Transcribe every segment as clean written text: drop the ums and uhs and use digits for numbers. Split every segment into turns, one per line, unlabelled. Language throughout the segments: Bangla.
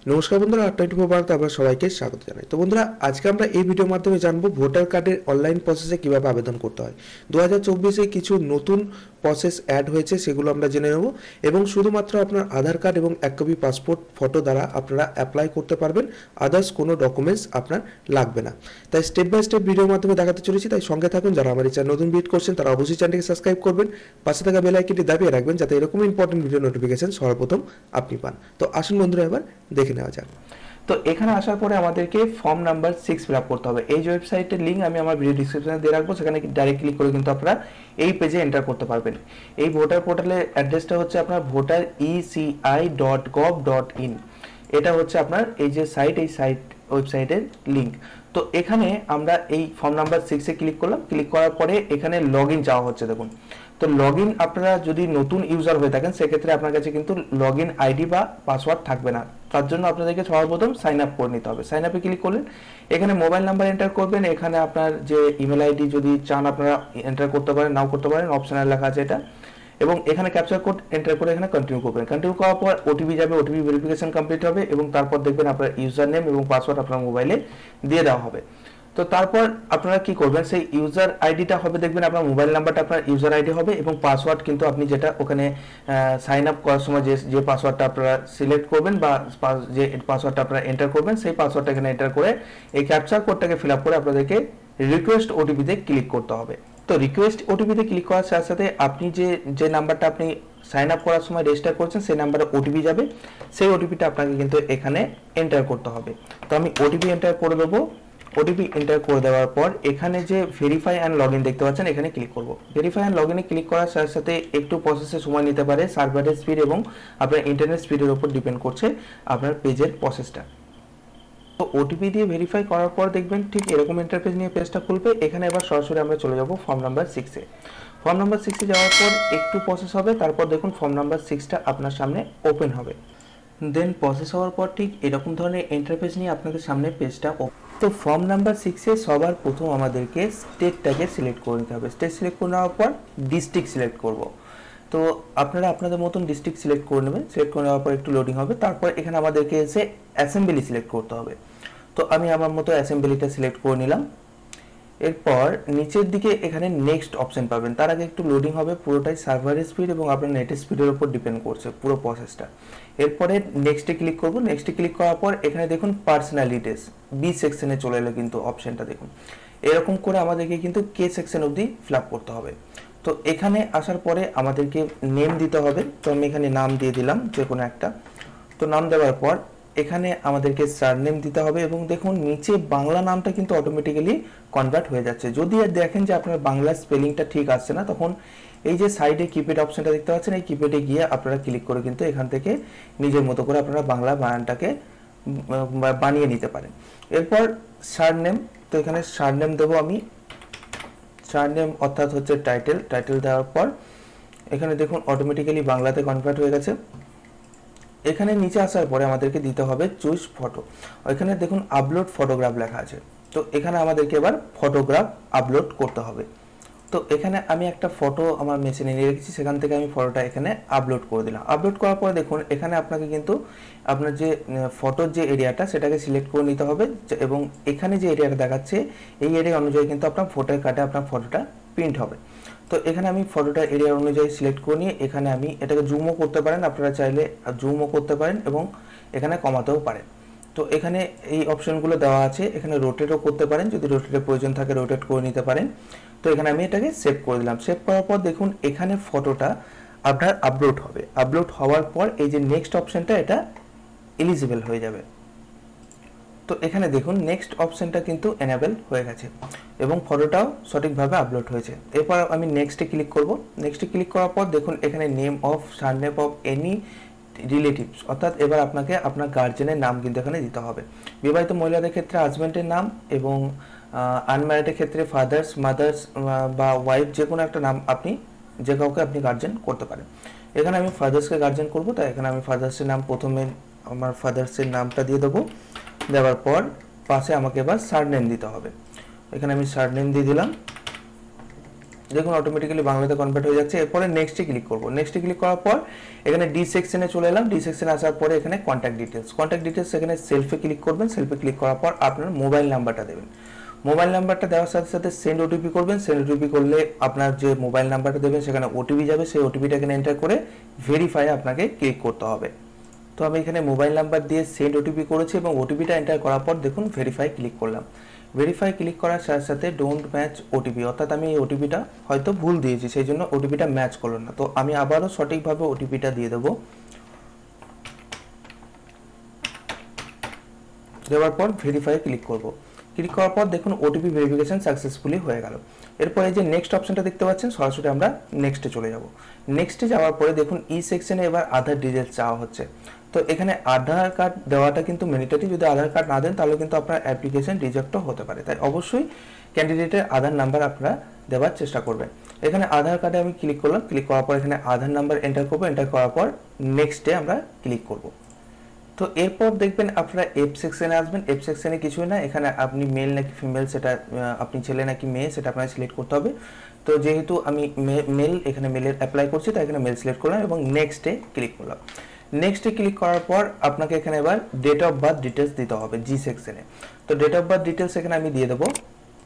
নমস্কার বন্ধুরা, 24 বাংলাতে আপনারা সবাইকে স্বাগত জানাই। তো বন্ধুরা, আজকে আমরা এই ভিডিওর মাধ্যমে জানবো ভোটার কার্ডের অনলাইন প্রসেসে কিভাবে আবেদন করতে হয়। 2024-এ কিছু নতুন প্রসেস অ্যাড হয়েছে, সেগুলো আমরা জেনে নেব এবং শুধুমাত্র আপনার আধার কার্ড এবং 1 কপি পাসপোর্ট ফটো দ্বারা আপনারা অ্যাপ্লাই করতে পারবেন। আদার্স কোনো ডকুমেন্টস আপনার লাগবে না। তাই স্টেপ বাই স্টেপ ভিডিওর মাধ্যমে দেখাতে চলেছি, তাই সঙ্গে থাকুন। যারা আমার এই চ্যানেল নতুন ভিজিট করছেন তারা অবশ্যই চ্যানেলটিকে সাবস্ক্রাইব করবেন, পাশে থাকা বেল আইকনটি দাবিয়ে রাখবেন যাতে এরকম ইম্পর্টেন্ট ভিডিও নোটিফিকেশন সর্বপ্রথম আপনি পান। তো আসুন বন্ধুরা, এবার দেখে নেওয়া যাক।
তো এখানে আসার পরে আমাদেরকে ফর্ম নাম্বার 6 ফিল আপ করতে হবে। এই যে ওয়েবসাইটের লিঙ্ক আমি আমার ভিডিও ডিসক্রিপশনে দিয়ে রাখবো, সেখানে ডাইরেক্ট ক্লিক করে কিন্তু আপনারা এই পেজে এন্টার করতে পারবেন। এই ভোটার পোর্টালের অ্যাড্রেসটা hচ্ছে আপনার voter.eci.gov.in। এটা হচ্ছে আপনার এই যে সাইট, এই ওয়েবসাইটের লিঙ্ক। তো এখানে আমরা এই ফর্ম নাম্বার 6-এ ক্লিক করলাম। ক্লিক করার পরে এখানে লগইন চাওয়া হচ্ছে, দেখুন। তো লগইন আপনারা যদি নতুন ইউজার হয়ে থাকেন সেক্ষেত্রে আপনার কাছে কিন্তু লগইন আইডি বা পাসওয়ার্ড থাকবে না। তার জন্য আপনাদেরকে সর্বপ্রথম সাইন আপ করে নিতে হবে। সাইন আপে ক্লিক করলেন, এখানে মোবাইল নাম্বার এন্টার করবেন। এখানে আপনার যে ইমেল আইডি যদি চান আপনারা এন্টার করতে পারেন, নাও করতে পারেন, অপশনাল লেখা আছে এটা। এবং এখানে ক্যাপচার কোড এন্টার করে এখানে কন্টিনিউ করবেন। কন্টিনিউ করার পর ওটিপি যাবে, ওটিপি ভেরিফিকেশন কমপ্লিট হবে এবং তারপর দেখবেন আপনার ইউজার নেম এবং পাসওয়ার্ড আপনার মোবাইলে দিয়ে দেওয়া হবে। তো তারপর আপনারা কি করবেন, সেই ইউজার আইডিটা হবে, দেখবেন আপনার মোবাইল নাম্বারটা আপনার ইউজার আইডি হবে এবং পাসওয়ার্ড কিন্তু আপনি যেটা ওখানে সাইন আপ করার সময় যে পাসওয়ার্ডটা আপনারা সিলেক্ট করবেন বা যে পাসওয়ার্ডটা আপনারা এন্টার করবেন সেই পাসওয়ার্ডটা এখানে এন্টার করে এই ক্যাপচার কোডটাকে ফিল আপ করে আপনাদেরকে রিকোয়েস্ট ওটিপিতে ক্লিক করতে হবে। তো রিকোয়েস্ট ওটিপিতে ক্লিক করার সাথে সাথে আপনি যে নাম্বারটা আপনি সাইন আপ করার সময় রেজিস্টার করছেন সেই নাম্বারে ওটিপি যাবে। সেই ওটিপিটা আপনাকে কিন্তু এখানে এন্টার করতে হবে। তো আমি ওটিপি এন্টার করে দেবো। ওটিপি এন্টার করে দেওয়ার পর এখানে যে ভেরিফাই অ্যান্ড লগইন দেখতে পাচ্ছেন, এখানে ক্লিক করব। ভেরিফাই অ্যান্ড লগইনে ক্লিক করার সাথে সাথে একটু প্রসেসে সময় নিতে পারে। সার্ভারের স্পিড এবং আপনার ইন্টারনেট স্পিডের উপর ডিপেন্ড করছে আপনার পেজের প্রসেসটা। তো ওটিপি দিয়ে ভেরিফাই করার পর দেখবেন ঠিক এরকম ইন্টারফেস নিয়ে পেজটা খুলবে। এখানে এবার সরাসরি আমরা চলে যাব ফর্ম নাম্বার 6-এ। ফর্ম নাম্বার 6-এ যাওয়ার পর একটু প্রসেস হবে, তারপর দেখুন ফর্ম নাম্বার 6টা আপনার সামনে ওপেন হবে। দেন প্রসেস হওয়ার পর ঠিক এরকম ধরনের ইন্টারফেস নিয়ে আপনাদের সামনে পেজটা তো ফর্ম নাম্বার 6-এ সবার প্রথম আমাদেরকে স্টেটটাকে সিলেক্ট করে নিতে হবে। স্টেট সিলেক্ট করে নেওয়ার পর ডিস্ট্রিক্ট সিলেক্ট করব। তো আপনারা আপনাদের মতন ডিস্ট্রিক্ট সিলেক্ট করে নেবেন। সিলেক্ট করে নেওয়ার পর একটু লোডিং হবে, তারপর এখানে আমাদেরকে এসে অ্যাসেম্বলি সিলেক্ট করতে হবে। তো আমি আমার মতো অ্যাসেম্বলিটা সিলেক্ট করে নিলাম। এরপর নিচের দিকে এখানে নেক্সট অপশন পাবেন। তার আগে একটু লোডিং হবে, পুরোটাই সার্ভারের স্পিড এবং আপনার নেটের স্পিডের উপর ডিপেন্ড করছে পুরো প্রসেসটা। এরপরে নেক্সটে ক্লিক করব। নেক্সটে ক্লিক করার পর এখানে দেখুন পার্সোনাল ডিটেলস বি সেকশনে চলে এলো কিন্তু অপশনটা দেখুন। এরকম করে আমাদেরকে কিন্তু কে সেকশন অবধি ফিল আপ করতে হবে। তো এখানে আসার পরে আমাদেরকে নেম দিতে হবে। তো আমি এখানে নাম দিয়ে দিলাম যে কোনো একটা। তো নাম দেওয়ার পর এখানে আমাদেরকে সারনেম দিতে হবে এবং দেখুন নিচে বাংলা নামটা কিন্তু অটোমেটিক্যালি কনভার্ট হয়ে যাচ্ছে। যদি দেখেন যে আপনার বাংলা স্পেলিংটা ঠিক আসছে না, তখন এই যে সাইডে কিপ্যাড অপশনটা দেখতে পাচ্ছেন, এই কিপ্যাডে গিয়ে আপনারা ক্লিক করে কিন্তু এখান থেকে নিজের মতো করে আপনারা বাংলা বানানটাকে বানিয়ে নিতে পারেন। এরপর সারনেম, তো এখানে সারনেম দেবো আমি। সারনেম অর্থাৎ হচ্ছে টাইটেল দেওয়ার পর এখানে দেখুন অটোমেটিক্যালি বাংলাতে কনভার্ট হয়ে গেছে। এখানে নিচে আসার পরে আমাদেরকে দিতে হবে চুজ ফটো। এখানে দেখুন আপলোড ফটোগ্রাফ লেখা আছে। তো এখানে আমাদেরকে এবার ফটোগ্রাফ আপলোড করতে হবে। তো এখানে আমি একটা ফটো আমার মেশিনে নিয়ে রেখেছি, সেখান থেকে আমি ফটোটা এখানে আপলোড করে দিলাম। আপলোড করার পরে দেখুন এখানে আপনাকে কিন্তু আপনার যে ফটোর যে এরিয়াটা সেটাকে সিলেক্ট করে নিতে হবে এবং এখানে যে এরিয়াটা দেখাচ্ছে এই এরিয়া অনুযায়ী কিন্তু আপনার ভোটার কার্ডে আপনার ফটোটা প্রিন্ট হবে। তো এখানে আমি ফটোটা এরিয়া অনুযায়ী সিলেক্ট করে নিয়ে এখানে আমি এটাকে জুমও করতে পারেন, আপনারা চাইলে জুমও করতে পারেন এবং এখানে কমাতেও পারেন। তো এখানে এই অপশনগুলো দেওয়া আছে। এখানে রোটেটও করতে পারেন, যদি রোটেটের প্রয়োজন থাকে রোটেট করে নিতে পারেন। তো এখানে আমি এটাকে সেভ করে দিলাম। সেভ করার পর দেখুন এখানে ফটোটা আপনার আপলোড হবে। আপলোড হওয়ার পর এই যে নেক্সট অপশনটা, এটা এলিজিবল হয়ে যাবে। তো এখানে দেখুন নেক্সট অপশনটা কিন্তু এনেবল হয়ে গেছে এবং ফটোটাও সঠিকভাবে আপলোড হয়েছে। এরপর আমি নেক্সটে ক্লিক করব। নেক্সটে ক্লিক করার পর দেখুন এখানে name of surname of any relatives, অর্থাৎ এবার আপনাকে আপনার গার্জেনের নাম কিন্তু এখানে দিতে হবে। বিবাহিত মহিলাদের ক্ষেত্রে হাজব্যান্ডের নাম এবং আনম্যারিডের ক্ষেত্রে ফাদার্স, মাদার্স বা ওয়াইফ যে কোনো একটা নাম আপনি যে কাউকে আপনি গার্জেন করতে পারেন। এখানে আমি ফাদার্সকে গার্জেন করব, তাই এখানে আমি ফাদার্সের নাম প্রথমে আমার ফাদার্সের নামটা দিয়ে দেবো। দেওয়ার পর পাশে আমাকে এবার সারনেম দিতে হবে। এখানে আমি সারনেম দিয়ে দিলাম। দেখুন অটোমেটিক্যালি বাংলাতে কনভার্ট হয়ে যাচ্ছে। এরপরে নেক্সটে ক্লিক করব। নেক্সটে ক্লিক করার পর এখানে ডি সেকশনে চলে এলাম। ডি সেকশনে আসার পরে এখানে কন্ট্যাক্ট ডিটেলস এখানে সেলফে ক্লিক করবেন। সেলফে ক্লিক করার পর আপনার মোবাইল নাম্বারটা দেবেন। মোবাইল নাম্বারটা দেওয়ার সাথে সাথে সেন্ড ওটিপি করবেন। সেন্ড ওটিপি করলে আপনার যে মোবাইল নাম্বারটা দেবেন সেখানে ওটিপি যাবে, সেই ওটিপিটা এখানে এন্টার করে ভেরিফাই আপনাকে ক্লিক করতে হবে। তো আমি এখানে মোবাইল নাম্বার দিয়ে সেন্ড ওটিপি করেছি এবং ওটিপিটা এন্টার করার পর দেখুন ভেরিফাই ক্লিক করলাম। ভেরিফাই ক্লিক করার সাথে সাথে ডোন্ট ম্যাচ ওটিপি, অর্থাৎ আমি এই ওটিপিটা হয়তো ভুল দিয়েছি, সেই জন্য ওটিপিটা ম্যাচ করলো না। তো আমি আবারও সঠিকভাবে ওটিপিটা দিয়ে দেবো। দেওয়ার পর ভেরিফাই ক্লিক করব। ক্লিক করার পর দেখুন ওটিপি ভেরিফিকেশন সাকসেসফুলি হয়ে গেল। এরপরে যে নেক্সট অপশনটা দেখতে পাচ্ছেন, সরাসরি আমরা নেক্সটে চলে যাব। নেক্সটে যাওয়ার পরে দেখুন ই সেকশনে এবার আধার ডিটেলস চাওয়া হচ্ছে। তো এখানে আধার কার্ড দেওয়াটা কিন্তু ম্যান্ডেটরি, যদি আধার কার্ড না দেন তাহলে কিন্তু আপনার অ্যাপ্লিকেশন রিজেক্টও হতে পারে। তাই অবশ্যই ক্যান্ডিডেটের আধার নাম্বার আপনারা দেওয়ার চেষ্টা করবেন। এখানে আধার কার্ডে আমি ক্লিক করলাম। ক্লিক করার পর এখানে আধার নাম্বার এন্টার করবো। এন্টার করার পর নেক্সটে আমরা ক্লিক করব। তো এরপর দেখবেন আপনারা এফ সেকশনে আসবেন। এফ সেকশনে কিছুই না, এখানে আপনি মেল নাকি ফিমেল সেটা আপনি ছেলে নাকি মেয়ে সেটা আপনাকে সিলেক্ট করতে হবে। তো যেহেতু আমি মেল, এখানে মেলের অ্যাপ্লাই করছি তাই এখানে মেল সিলেক্ট করলাম এবং নেক্সটে ক্লিক করলাম। নেক্সটে ক্লিক করার পর আপনাকে এখানে এবার ডেট অফ বার্থ ডিটেলস দিতে হবে জি সেকশনে। তো ডেট অফ বার্থ ডিটেলস এখানে আমি দিয়ে দেবো।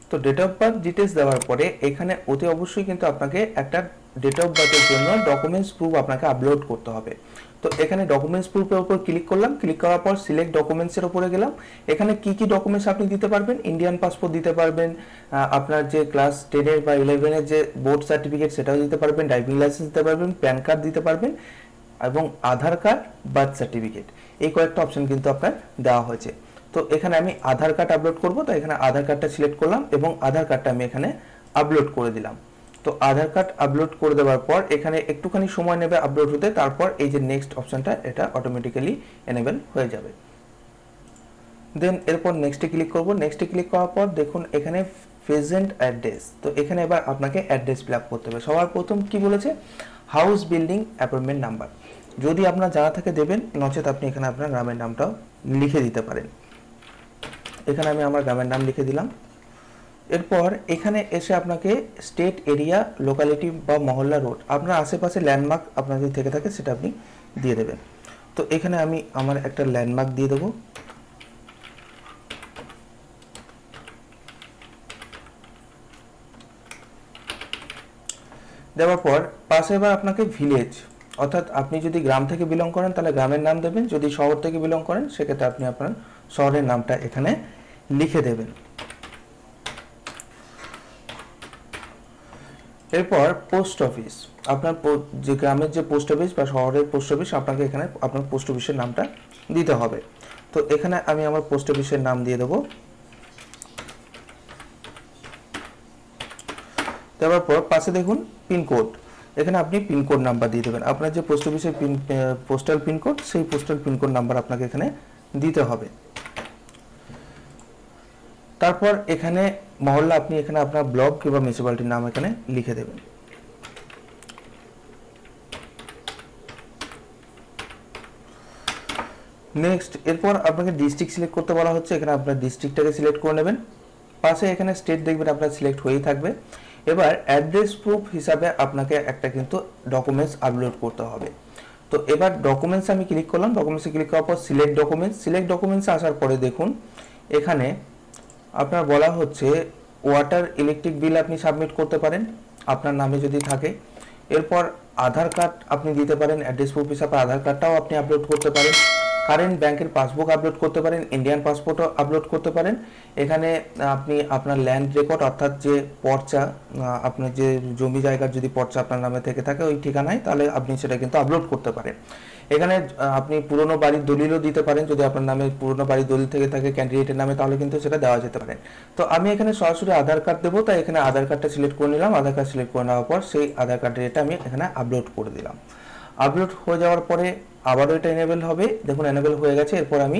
তো ডেট অফ বার্থ ডিটেলস দেওয়ার পরে এখানে অতি অবশ্যই কিন্তু আপনাকে একটা ডেট অফ বার্থের জন্য ডকুমেন্টস প্রুফ আপনাকে আপলোড করতে হবে। তো এখানে ডকুমেন্টস প্রুফের উপর ক্লিক করলাম। ক্লিক করার পর সিলেক্ট ডকুমেন্টসের উপরে গেলাম। এখানে কি কি ডকুমেন্টস আপনি দিতে পারবেন, ইন্ডিয়ান পাসপোর্ট দিতে পারবেন, আপনার যে ক্লাস 10-এর বা 11-এর যে বোর্ড সার্টিফিকেট সেটাও দিতে পারবেন, ড্রাইভিং লাইসেন্স দিতে পারবেন, প্যান কার্ড দিতে পারবেন এবং আধার কার্ড, বার্থ সার্টিফিকেট, এই কয়েকটা অপশন কিন্তু আপনার দেওয়া হয়েছে। তো এখানে আমি আধার কার্ড আপলোড করব। তো এখানে আধার কার্ডটা সিলেক্ট করলাম এবং আধার কার্ডটা আমি এখানে আপলোড করে দিলাম। তো আধার কার্ড আপলোড করে দেওয়ার পর এখানে একটুখানি সময় নেবে আপলোড হতে, তারপর এই যে নেক্সট অপশনটা এটা অটোমেটিক্যালি এনেবল হয়ে যাবে। দেন এরপর নেক্সটে ক্লিক করব। নেক্সটে ক্লিক করার পর দেখুন এখানে প্রেজেন্ট অ্যাড্রেস। তো এখানে এবার আপনাকে অ্যাড্রেস ফিল আপ করতে হবে। সবার প্রথম কি বলেছে, হাউস বিল্ডিং অ্যাপয়েন্টমেন্ট নাম্বার, যদি আপনার জানা থাকে দেবেন, নচেত আপনি এখানে আপনার গ্রামের নামটাও লিখে দিতে পারেন। এখানে আমি আমার গ্রামের নাম লিখে দিলাম। এরপর এখানে এসে আপনাকে স্টেট, এরিয়া, লোকালিটি বা মহল্লা, রোড, আপনার আশেপাশে ল্যান্ডমার্ক আপনার যদি থেকে থাকে সেটা আপনি দিয়ে দেবেন। তো এখানে আমি আমার একটা ল্যান্ডমার্ক দিয়ে দেবো। দেওয়ার পর পাশে এবার আপনাকে ভিলেজ, অর্থাৎ আপনি যদি গ্রাম থেকে বিলং করেন তাহলে গ্রামের নাম দেবেন, যদি শহর থেকে বিলং করেন সেক্ষেত্রে আপনি আপনার শহরের নামটা এখানে লিখে দেবেন। এরপর পোস্ট অফিস, আপনার যে গ্রামের যে পোস্ট অফিস বা শহরের পোস্ট অফিস আপনাকে এখানে আপনার পোস্ট অফিসের নামটা দিতে হবে। তো এখানে আমি আমার পোস্ট অফিসের নাম দিয়ে দেবো। দেওয়ার পর পাশে দেখুন পিনকোড, এখানে আপনি পিনকোড নাম্বার দিয়ে দেবেন। আপনার যে পোস্ট অফিসের পোস্টাল পিনকোড, সেই পোস্টাল পিনকোড নাম্বার আপনাকে এখানে দিতে হবে। তারপর এখানে মহল্লা, আপনি এখানে আপনার ব্লক কিংবা মিউনিসিপ্যালিটির নাম এখানে লিখে দেবেন। নেক্সট এরপর আপনাকে ডিস্ট্রিক্ট সিলেক্ট করতে বলা হচ্ছে, এখানে আপনার ডিস্ট্রিক্টটাকে সিলেক্ট করে নেবেন। পাশে এখানে স্টেট দেখবেন আপনার সিলেক্ট হয়েই থাকবে। এবার অ্যাড্রেস প্রুফ হিসাবে আপনাকে একটা কিন্তু ডকুমেন্টস আপলোড করতে হবে। তো এবার ডকুমেন্টস আমি ক্লিক করলাম। ডকুমেন্টসে ক্লিক করার পর সিলেক্ট ডকুমেন্টসে আসার পরে দেখুন এখানে আপনার বলা হচ্ছে ওয়াটার, ইলেকট্রিক বিল আপনি সাবমিট করতে পারেন আপনার নামে যদি থাকে। এরপর আধার কার্ড আপনি দিতে পারেন, অ্যাড্রেস প্রুফ হিসাবে আধার কার্ডটাও আপনি আপলোড করতে পারেন। কারেন্ট ব্যাংকের পাসবুক আপলোড করতে পারেন, ইন্ডিয়ান পাসপোর্টও আপলোড করতে পারেন। এখানে আপনি আপনার ল্যান্ড রেকর্ড, অর্থাৎ যে পর্চা, আপনার যে জমি জায়গার যদি পর্চা আপনার নামে থেকে থাকে ওই ঠিকানায়, তাহলে আপনি সেটা কিন্তু আপলোড করতে পারেন। এখানে আপনি পুরনো বাড়ির দলিলও দিতে পারেন, যদি আপনার নামে পুরনো বাড়ির দলিল থেকে থাকে ক্যান্ডিডেটের নামে তাহলে কিন্তু সেটা দেওয়া যেতে পারে। তো আমি এখানে সরাসরি আধার কার্ড দেবো, তাই এখানে আধার কার্ডটা সিলেক্ট করে নিলাম। আধার কার্ড সিলেক্ট করে নেওয়ার পর সেই আধার কার্ডের এটা আমি এখানে আপলোড করে দিলাম। আপলোড হয়ে যাওয়ার পরে আবারও এটা এনেবল হবে, দেখুন এনেবল হয়ে গেছে। এরপর আমি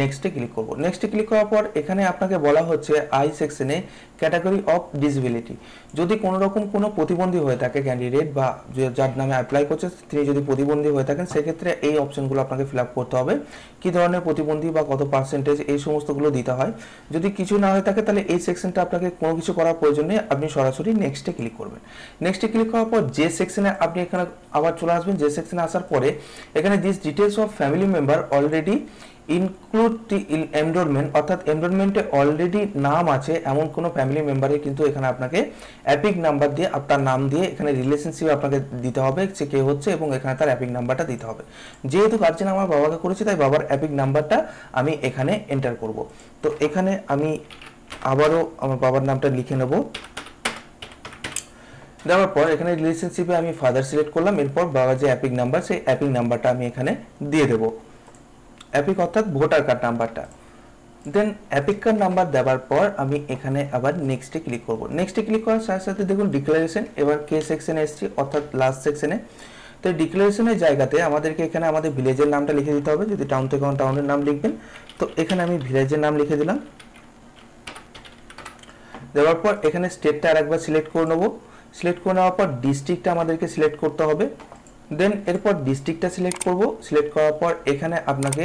নেক্সটে ক্লিক করব। নেক্সটে ক্লিক করার পর এখানে আপনাকে বলা হচ্ছে আই সেকশনে ক্যাটাগরি অফ ডিসেবিলিটি, যদি কোনো রকম কোনো প্রতিবন্ধী হয়ে থাকে ক্যান্ডিডেট বা যার নামে অ্যাপ্লাই করছে তিনি যদি প্রতিবন্ধী হয়ে থাকেন, সেক্ষেত্রে এই অপশনগুলো আপনাকে ফিল আপ করতে হবে, কী ধরনের প্রতিবন্ধী বা কত পার্সেন্টেজ এই সমস্তগুলো দিতে হয়। যদি কিছু না হয়ে থাকে তাহলে এই সেকশনটা আপনাকে কোনো কিছু করার প্রয়োজন নেই, আপনি সরাসরি নেক্সটে ক্লিক করবেন। নেক্সটে ক্লিক করার পর যে সেকশনে আপনি এখানে আবার চলে আসবেন, যে সেকশনে আসার পরে এখানে this details of family member already include enrolment, অর্থাৎ এনরোলমেন্টে অলরেডি নাম আছে এমন কোনো ফ্যামিলি মেম্বারের কিন্তু এখানে আপনাকে অ্যাপিক নাম্বার দিয়ে আপনার নাম দিয়ে এখানে রিলেশনশিপ আপনাকে দিতে হবে সে কে হচ্ছে, এবং এখানে তার অ্যাপিক নাম্বারটা দিতে হবে। যেহেতু গার্জেন আমার বাবাকে করেছে তাই বাবার অ্যাপিক নাম্বারটা আমি এখানে এন্টার করব। তো এখানে আমি আবারও আমার বাবার নামটা লিখে নেব। দেওয়ার পর এখানে রিলেশনশিপে আমি ফাদার সিলেক্ট করলাম, এরপর বাবার যে অ্যাপিক নাম্বার সেই অ্যাপিক নাম্বারটা আমি এখানে দিয়ে দেবো, অ্যাপিক অর্থাৎ ভোটার কার্ড নাম্বারটা। দেন অ্যাপিক কার্ড নাম্বার দেওয়ার পর আমি এখানে আবার নেক্সটে ক্লিক করব। নেক্সটে ক্লিক করার সাথে সাথে দেখুন ডিক্লারেশন, এবার কে সেকশনে এসেছি অর্থাৎ লাস্ট সেকশনে। তো ডিক্লারেশনের জায়গাতে আমাদেরকে এখানে আমাদের ভিলেজের নামটা লিখে দিতে হবে, যদি টাউন থেকে টাউনের নাম লিখবেন। তো এখানে আমি ভিলেজের নাম লিখে দিলাম। দেওয়ার পর এখানে স্টেটটা আরেকবার সিলেক্ট করে নেবো। সিলেক্ট করে নেওয়ার পর ডিস্ট্রিক্টটা আমাদেরকে সিলেক্ট করতে হবে। দেন এরপর ডিস্ট্রিক্টটা সিলেক্ট করব। সিলেক্ট করার পর এখানে আপনাকে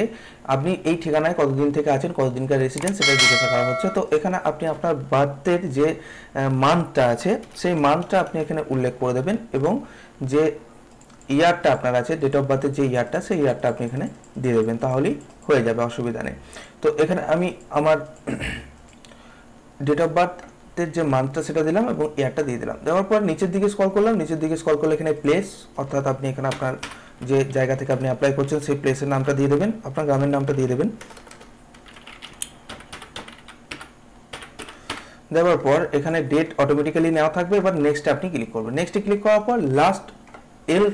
আপনি এই ঠিকানায় কতদিন থেকে আছেন, কতদিনকার রেসিডেন্স সেটা জিজ্ঞাসা করা হচ্ছে। তো এখানে আপনি আপনার বার্থের যে মান্থটা আছে সেই মান্থটা আপনি এখানে উল্লেখ করে দেবেন, এবং যে ইয়ারটা আপনার আছে ডেট অফ বার্থের যে ইয়ারটা সেই ইয়ারটা আপনি এখানে দিয়ে দেবেন, তাহলেই হয়ে যাবে, অসুবিধা নেই। তো এখানে আমি আমার ডেট অফ বার্থ যে মান্থটা সেটা দিলাম এবং ইয়ারটা দিয়ে দিলাম। দেওয়ার পর নিচের দিকে স্ক্রল করলাম, নিচের দিকে স্ক্রল করলে এখানে প্লেস, অর্থাৎ আপনি এখানে আপনার যে জায়গা থেকে আপনি অ্যাপ্লাই করছেন সেই প্লেসের নামটা দিয়ে দেবেন, আপনার গ্রামের নামটা দিয়ে দেবেন। দেওয়ার পর এখানে ডেট অটোমেটিক্যালি নেওয়া থাকবে। এবার নেক্সটে আপনি ক্লিক করবেন। নেক্সটে ক্লিক করার পর লাস্ট এল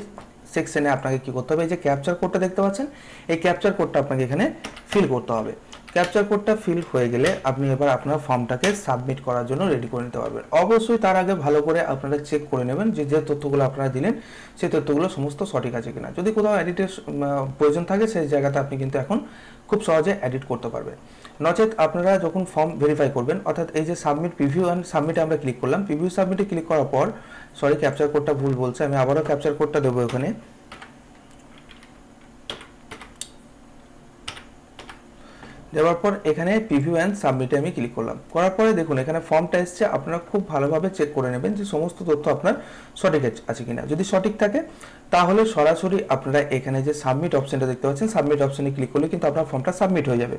সেকশনে আপনাকে কি করতে হবে, এই যে ক্যাপচার কোডটা দেখতে পাচ্ছেন এই ক্যাপচার কোডটা আপনাকে এখানে ফিল করতে হবে। ক্যাপচার কোডটা ফিল হয়ে গেলে আপনি এবার আপনার ফর্মটাকে সাবমিট করার জন্য রেডি করে নিতে পারবেন। অবশ্যই তার আগে ভালো করে আপনারা চেক করে নেবেন যে যে তথ্যগুলো আপনারা দিলেন সেই তথ্যগুলো সমস্ত সঠিক আছে কিনা। যদি কোথাও এডিটের প্রয়োজন থাকে সেই জায়গাতে আপনি কিন্তু এখন খুব সহজে এডিট করতে পারবেন। নচেত আপনারা যখন ফর্ম ভেরিফাই করবেন, অর্থাৎ এই যে সাবমিট প্রিভিউ অ্যান্ড সাবমিটে আমরা ক্লিক করলাম, প্রিভিউ সাবমিটে ক্লিক করার পর সরি ক্যাপচার কোডটা ভুল বলছে, আমি আবারও ক্যাপচার কোডটা দেবো এখানে। দেওয়ার পর এখানে প্রিভিউ অ্যান্ড সাবমিটে আমি ক্লিক করলাম। করার পরে দেখুন এখানে ফর্মটা এসছে, আপনারা খুব ভালোভাবে চেক করে নেবেন যে সমস্ত তথ্য আপনার সঠিক আছে কিনা। যদি সঠিক থাকে তাহলে সরাসরি আপনারা এখানে যে সাবমিট অপশনটা দেখতে পাচ্ছেন সাবমিট অপশনে ক্লিক করলে কিন্তু আপনার ফর্মটা সাবমিট হয়ে যাবে।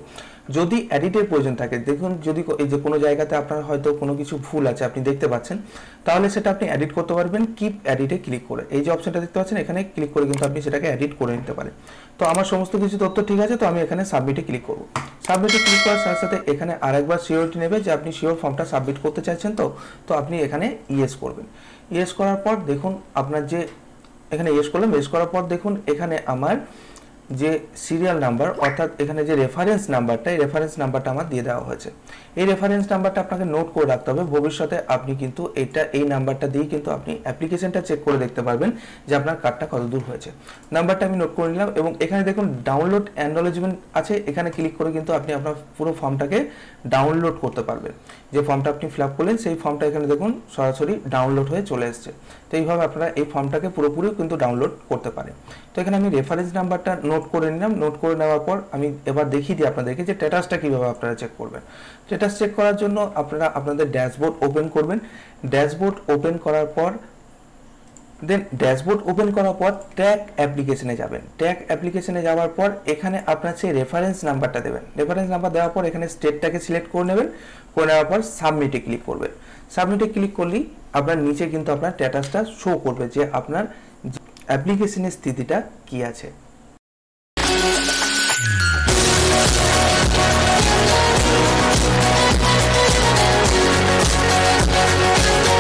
যদি এডিটের প্রয়োজন থাকে, দেখুন যদি এই যে কোনো জায়গাতে আপনার হয়তো কোনো কিছু ভুল আছে আপনি দেখতে পাচ্ছেন, তাহলে সেটা আপনি এডিট করতে পারবেন কিপ এডিটে ক্লিক করে। এই যে অপশনটা দেখতে পাচ্ছেন এখানে ক্লিক করে কিন্তু আপনি সেটাকে এডিট করে নিতে পারেন। তো আমার সমস্ত কিছু তথ্য ঠিক আছে, তো আমি এখানে সাবমিটে ক্লিক করব। সাবমিটে ক্লিক করার সাথে সাথে এখানে আরেকবার সিওরিটি নেবে যে আপনি শিওর ফর্মটা সাবমিট করতে চাইছেন। তো আপনি এখানে ইয়েস করবেন। ইয়েস করার পর দেখুন আপনার যে এখানে ইয়েস করলাম, ইয়েস করার পর দেখুন এখানে আমার যে সিরিয়াল নাম্বার অর্থাৎ এখানে যে রেফারেন্স নাম্বারটা এই রেফারেন্স নাম্বারটা আমার দিয়ে দেওয়া হয়েছে। এই রেফারেন্স নাম্বারটা আপনাকে নোট করে রাখতে হবে, ভবিষ্যতে আপনি কিন্তু এই নাম্বারটা দিয়ে কিন্তু আপনি অ্যাপ্লিকেশনটা চেক করে দেখতে পারবেন যে আপনার কার্ডটা কত দূর হয়েছে। নাম্বারটা আমি নোট করে নিলাম এবং এখানে দেখুন ডাউনলোড অ্যাকনলেজমেন্ট আছে, এখানে ক্লিক করে কিন্তু আপনি আপনার পুরো ফর্মটাকে ডাউনলোড করতে পারবেন। যে ফর্মটা আপনি ফিল আপ করলেন সেই ফর্মটা এখানে দেখুন সরাসরি ডাউনলোড হয়ে চলে এসছে। তো এইভাবে আপনারা এই ফর্মটাকে পুরোপুরি কিন্তু ডাউনলোড করতে পারেন। তো এখানে আমি রেফারেন্স নাম্বারটা নোট করে নিলাম। নোট করে নেওয়ার পর আমি এবার দেখিয়ে দিই আপনাদেরকে যে স্ট্যাটাসটা কীভাবে আপনারা চেক করবেন। স্ট্যাটাস চেক করার জন্য আপনারা আপনাদের ড্যাশবোর্ড ওপেন করবেন। ড্যাশবোর্ড ওপেন করার পর ট্র্যাক অ্যাপ্লিকেশনে যাবেন। ট্র্যাক অ্যাপ্লিকেশনে যাওয়ার পর এখানে আপনার সেই রেফারেন্স নাম্বারটা দেবেন। রেফারেন্স নাম্বার দেওয়ার পর এখানে স্টেটটাকে সিলেক্ট করে নেবেন। করে নেওয়ার পর সাবমিটে ক্লিক করবেন। সাবমিটে ক্লিক করলেই আপনার নিচে কিন্তু আপনার স্ট্যাটাসটা শো করবে যে আপনার অ্যাপ্লিকেশনের স্থিতিটা কী আছে।